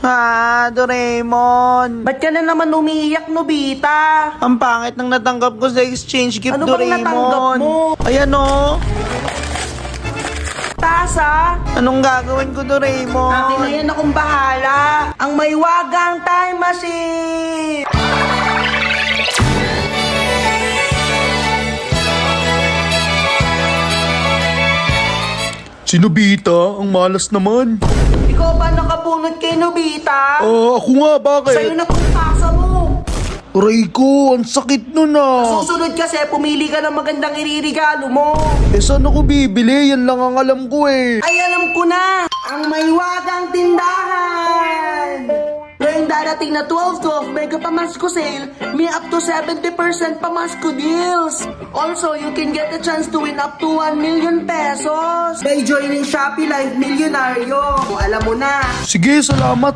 Ha, Doraemon. Ba't ka na naman umiiyak, Nobita? Ang pangit ng natanggap ko sa exchange gift, Ano bang natanggap Doraemon. mo? Ayan o. Tasa? Anong gagawin ko, Doraemon? Akin na yan, akong bahala. Ang may wagang time machine! Si Nobita, ang malas naman. Ikaw ba nakabunot kay Nobita? Ako nga, bakit? Sa'yo na kung tasa mo. Aray ko, ang sakit nun Susunod kasi, pumili ka ng magandang iririgalo mo. Saan ako bibili? Yan lang ang alam ko eh. Ay, alam ko na! Ang may wagang tindahan! Ngayong darating na 12/12 mega pamasko sale, may up to 70% pamasko deals. Also, you can get a chance to win up to 1 million pesos by joining Shopee Live Millionaryo. Alam mo na. Sige, salamat.